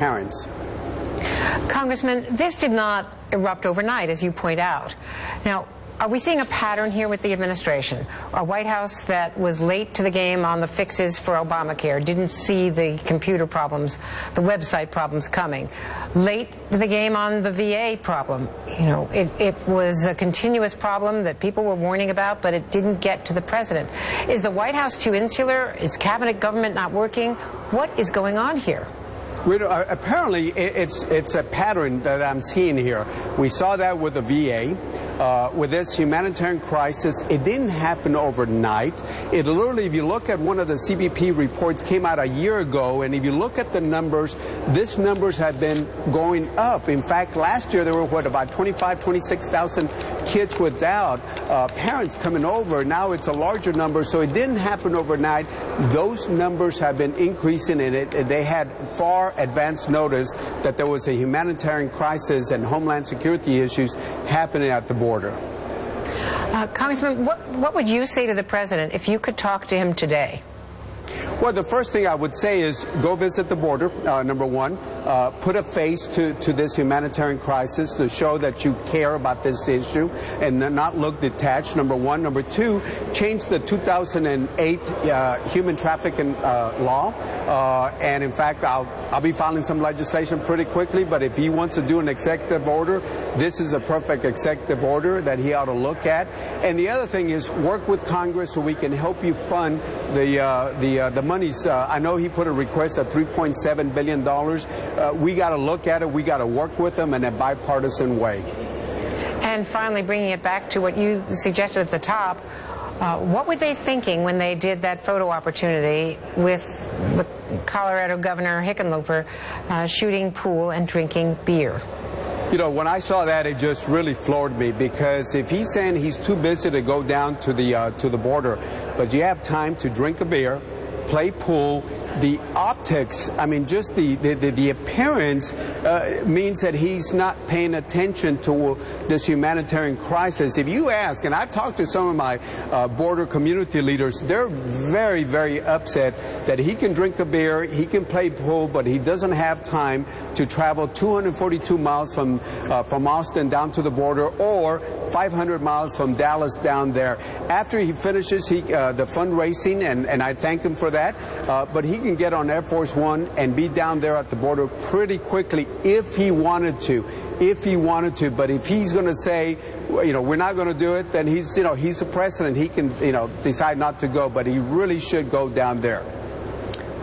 parents. Congressman, this did not erupt overnight, as you point out. Now, are we seeing a pattern here with the administration? A White House that was late to the game on the fixes for Obamacare, didn't see the computer problems, the website problems coming. Late to the game on the VA problem. You know, it was a continuous problem that people were warning about, but it didn't get to the president. Is the White House too insular? Is cabinet government not working? What is going on here? Apparently, it's a pattern that I'm seeing here. We saw that with the VA. With this humanitarian crisis, it didn't happen overnight. It literally, if you look at one of the CBP reports, came out a year ago, and if you look at the numbers, these numbers have been going up. In fact, last year there were, about 26,000 kids without parents coming over. Now it's a larger number, so it didn't happen overnight. Those numbers have been increasing, and they had far advance notice that there was a humanitarian crisis and homeland security issues happening at the border. Congressman, what would you say to the president if you could talk to him today? Well, the first thing I would say is go visit the border, number one. Put a face to this humanitarian crisis to show that you care about this issue and not look detached, number one. Number two, change the 2008 human trafficking law. And in fact, I'll be filing some legislation pretty quickly, but if he wants to do an executive order, this is a perfect executive order that he ought to look at. And the other thing is work with Congress so we can help you fund the monies. I know he put a request of $3.7 billion. We got to look at it. We got to work with them in a bipartisan way. And finally, bringing it back to what you suggested at the top, what were they thinking when they did that photo opportunity with the Colorado Governor Hickenlooper shooting pool and drinking beer? You know, when I saw that, it just really floored me, because if he's saying he's too busy to go down to the border, but you have time to drink a beer, play pool, the optics, I mean, just the appearance means that he's not paying attention to this humanitarian crisis. If you ask, and I've talked to some of my border community leaders, they're very, very upset that he can drink a beer, he can play pool, but he doesn't have time to travel 242 miles from Austin down to the border, or 500 miles from Dallas down there. After he finishes the fundraising, and I thank him for that, but he can get on Air Force One and be down there at the border pretty quickly if he wanted to. But if he's going to say, you know, we're not going to do it, then he's the president. He can, decide not to go, but he really should go down there.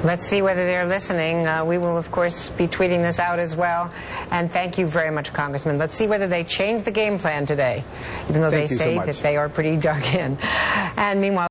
Let's see whether they're listening. We will, of course, be tweeting this out as well. And thank you very much, Congressman. Let's see whether they change the game plan today, even though they say that they are pretty dug in. And meanwhile,